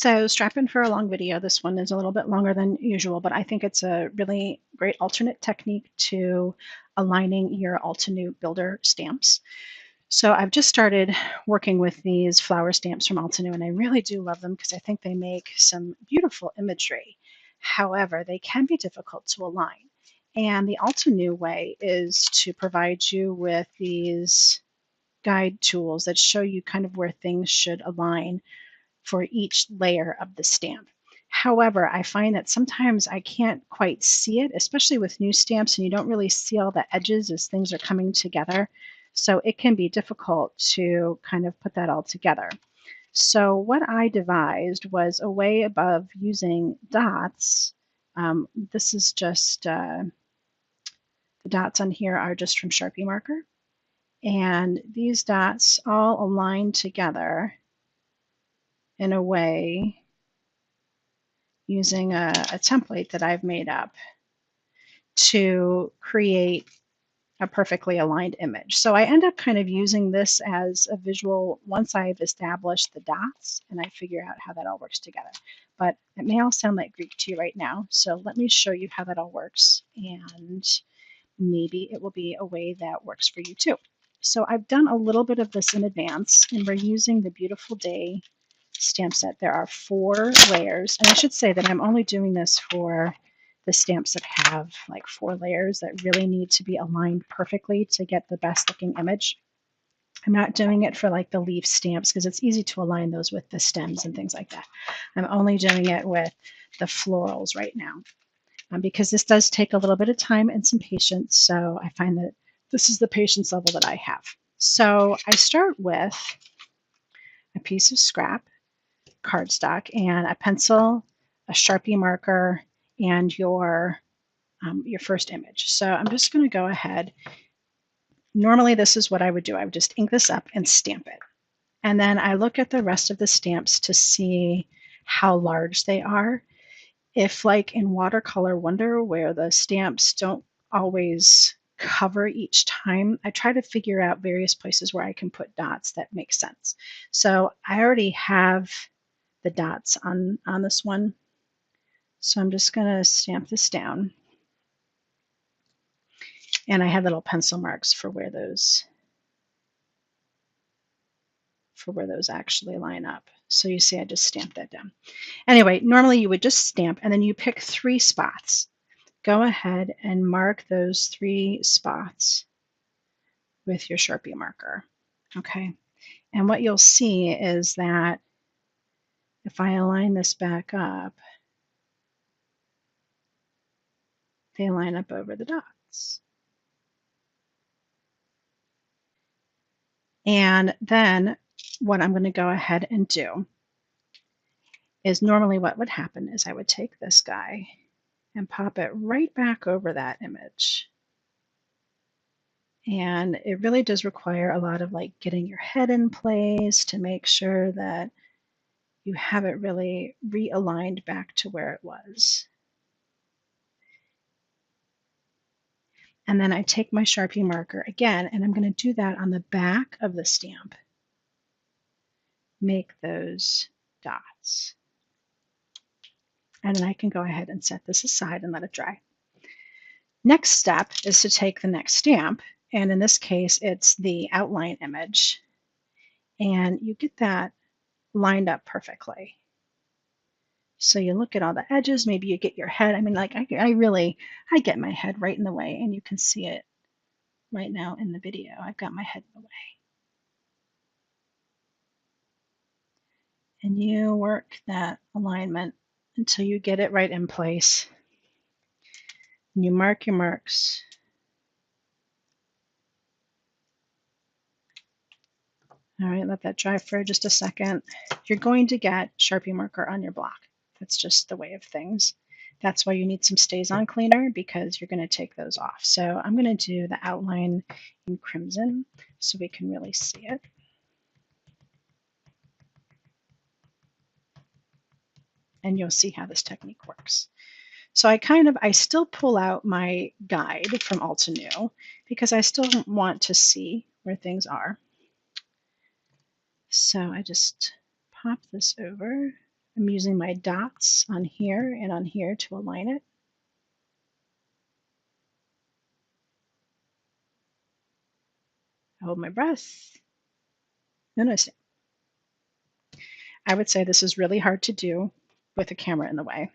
So strap in for a long video. This one is a little bit longer than usual, but I think it's a really great alternate technique to aligning your altenew builder stamps. So I've just started working with these flower stamps from altenew, and I really do love them because I think they make some beautiful imagery. However, they can be difficult to align. And the altenew way is to provide you with these guide tools that show you kind of where things should align for each layer of the stamp. However, I find that sometimes I can't quite see it, especially with new stamps, and you don't really see all the edges as things are coming together. So it can be difficult to kind of put that all together. So what I devised was a way above using dots. This is just, the dots on here are just from Sharpie marker. And these dots all align together in a way using a template that I've made up to create a perfectly aligned image. So I end up kind of using this as a visual once I've established the dots and I figure out how that all works together. But it may all sound like Greek to you right now, so let me show you how that all works, and maybe it will be a way that works for you too. So I've done a little bit of this in advance, and we're using the Beautiful Day stamp set. There are 4 layers, and I should say that I'm only doing this for the stamps that have like 4 layers that really need to be aligned perfectly to get the best looking image. I'm not doing it for like the leaf stamps because it's easy to align those with the stems and things like that. I'm only doing it with the florals right now because this does take a little bit of time and some patience, so I find that this is the patience level that I have. So I start with a piece of scrap cardstock and a pencil, a Sharpie marker, and your first image. So I'm just going to go ahead. Normally this is what I would do. I would just ink this up and stamp it. And then I look at the rest of the stamps to see how large they are. If like in Watercolor Wonder where the stamps don't always cover each time, I try to figure out various places where I can put dots that make sense. So I already have the dots on this one. So I'm just going to stamp this down. And I have little pencil marks for where those actually line up. So you see I just stamped that down. Anyway, normally you would just stamp and then you pick 3 spots. Go ahead and mark those 3 spots with your Sharpie marker. Okay. And what you'll see is that if I align this back up, they line up over the dots. And then what I'm going to go ahead and do is normally what would happen is I would take this guy and pop it right back over that image. And it really does require a lot of like getting your head in place to make sure that you have it really realigned back to where it was. And then I take my Sharpie marker again, and I'm going to do that on the back of the stamp. Make those dots. And then I can go ahead and set this aside and let it dry. Next step is to take the next stamp, and in this case, it's the outline image. And you get that lined up perfectly. So you look at all the edges, maybe you get your head. I mean, like I get my head right in the way, and you can see it right now in the video. I've got my head in the way. And you work that alignment until you get it right in place. And you mark your marks. All right, let that dry for just a second. You're going to get Sharpie marker on your block. That's just the way of things. That's why you need some StazOn cleaner, because you're going to take those off. So I'm going to do the outline in crimson so we can really see it. And you'll see how this technique works. So I still pull out my guide from altenew because I still want to see where things are. So I just pop this over I'm using my dots on here and on here to align it. Hold my breath. Notice. I would say this is really hard to do with a camera in the way,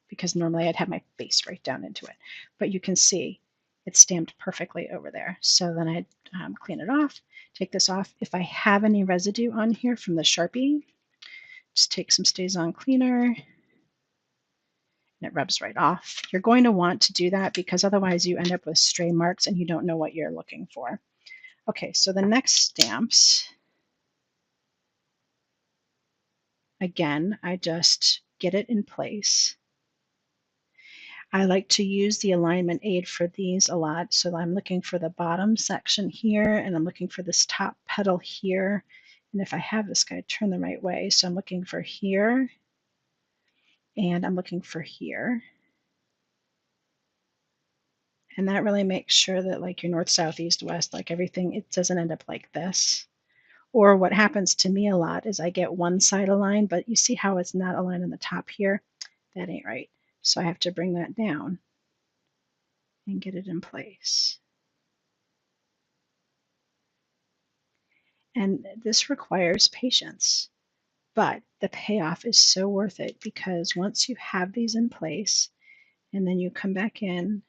because normally I'd have my face right down into it. But you can see it's stamped perfectly over there. So then I'd clean it off, take this off. If I have any residue on here from the Sharpie, just take some StazOn cleaner and it rubs right off. You're going to want to do that because otherwise you end up with stray marks and you don't know what you're looking for. Okay, so the next stamps, again, I just get it in place. I like to use the alignment aid for these a lot. So I'm looking for the bottom section here, and I'm looking for this top petal here. And if I have this guy turn the right way, so I'm looking for here, and I'm looking for here. And that really makes sure that like your north, south, east, west, like everything, it doesn't end up like this. Or what happens to me a lot is I get one side aligned, but you see how it's not aligned on the top here? That ain't right. So I have to bring that down and get it in place. And this requires patience, but the payoff is so worth it because once you have these in place and then you come back in,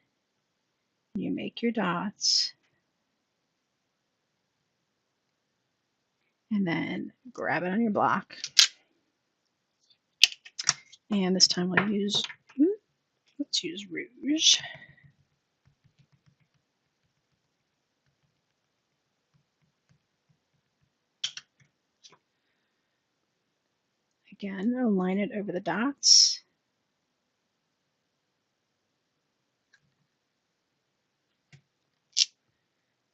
you make your dots, and then grab it on your block. And this time we'll use, let's use rouge. Again, align it over the dots.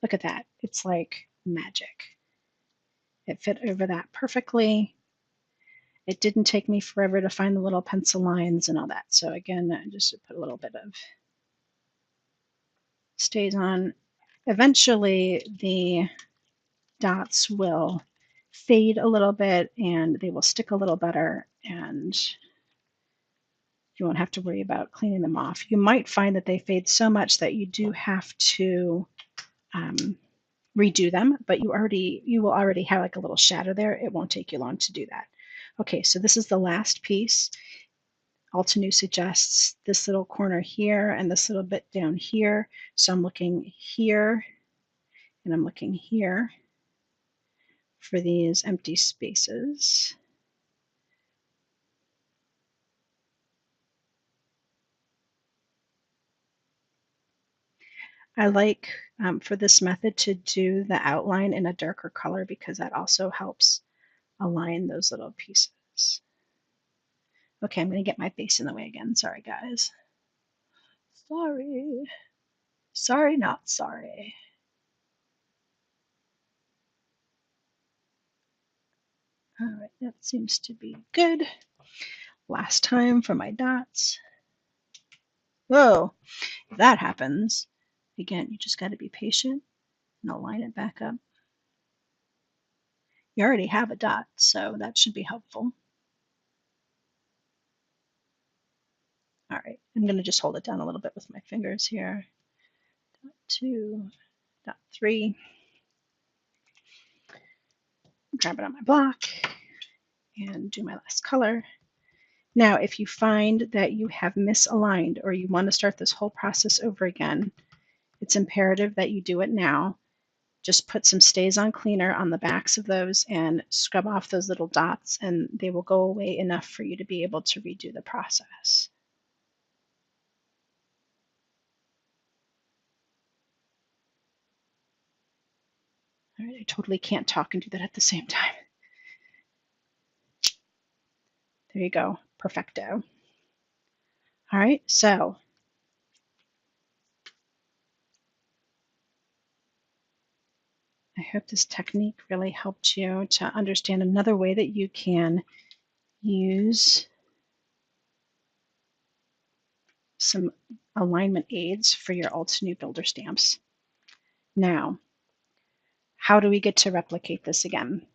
Look at that. It's like magic. It fit over that perfectly. It didn't take me forever to find the little pencil lines and all that. So again, I just put a little bit of StazOn. Eventually, the dots will fade a little bit and they will stick a little better, and you won't have to worry about cleaning them off. You might find that they fade so much that you do have to redo them, but you will already have like a little shadow there. It won't take you long to do that. Okay, so this is the last piece. Altenew suggests this little corner here and this little bit down here. So I'm looking here and I'm looking here for these empty spaces. I like for this method to do the outline in a darker color because that also helps align those little pieces. Okay, I'm going to get my face in the way again. Sorry, guys. Sorry. Sorry, not sorry. All right, that seems to be good. Last time for my dots. Whoa, if that happens, again, you just got to be patient and align it back up. You already have a dot, so that should be helpful. All right, I'm going to just hold it down a little bit with my fingers here. Dot 2, dot 3. Grab it on my block and do my last color. Now, if you find that you have misaligned or you want to start this whole process over again, it's imperative that you do it now. Just put some StazOn cleaner on the backs of those and scrub off those little dots, and they will go away enough for you to be able to redo the process. All right, I totally can't talk and do that at the same time. There you go, perfecto. All right, so I hope this technique really helped you to understand another way that you can use some alignment aids for your Altenew builder stamps. Now, how do we get to replicate this again?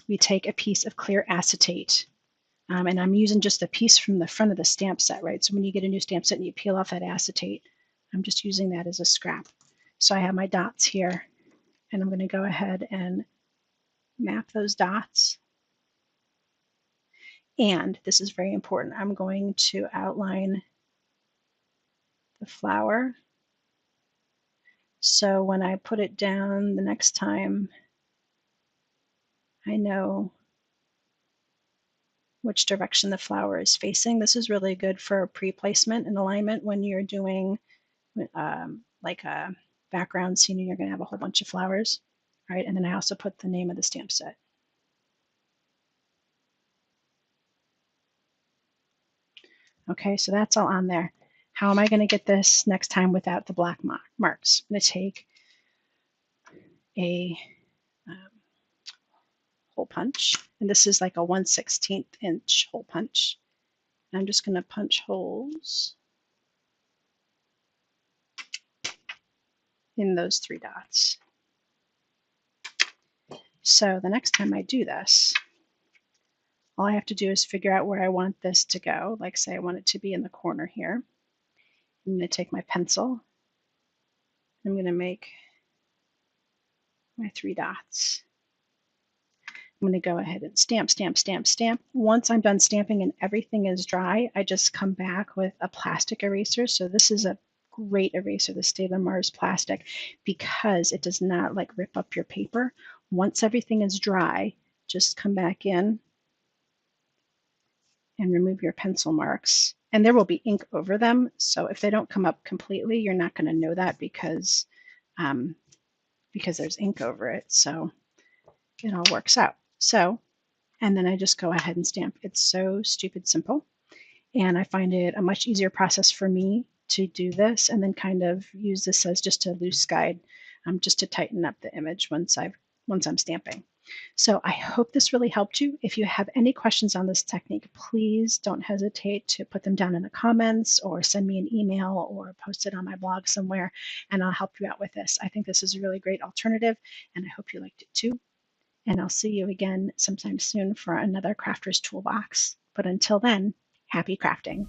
We take a piece of clear acetate And I'm using just a piece from the front of the stamp set, right? So when you get a new stamp set and you peel off that acetate, I'm just using that as a scrap. So I have my dots here, and I'm going to go ahead and map those dots. And this is very important. I'm going to outline the flower. So when I put it down the next time, I know which direction the flower is facing. This is really good for pre-placement and alignment when you're doing like a background scene and you're going to have a whole bunch of flowers. All right, and then I also put the name of the stamp set. Okay, so that's all on there. How am I going to get this next time without the black marks? I'm going to take a hole punch, and this is like a 1/16 inch hole punch. And I'm just going to punch holes in those 3 dots. So the next time I do this, all I have to do is figure out where I want this to go. Like say I want it to be in the corner here. I'm going to take my pencil. I'm going to make my 3 dots. I'm going to go ahead and stamp, stamp, stamp, stamp. Once I'm done stamping and everything is dry, I just come back with a plastic eraser. So this is a great eraser, the State of Mars plastic, because it does not like rip up your paper. Once everything is dry, just come back in and remove your pencil marks. And there will be ink over them. So if they don't come up completely, you're not going to know that because there's ink over it. So it all works out. So, and then I just go ahead and stamp. It's so stupid simple. And I find it a much easier process for me to do this and then kind of use this as just a loose guide, just to tighten up the image once I'm stamping. So I hope this really helped you. If you have any questions on this technique, please don't hesitate to put them down in the comments or send me an email or post it on my blog somewhere, and I'll help you out with this. I think this is a really great alternative, and I hope you liked it too. And I'll see you again sometime soon for another Crafter's Toolbox. But until then, happy crafting.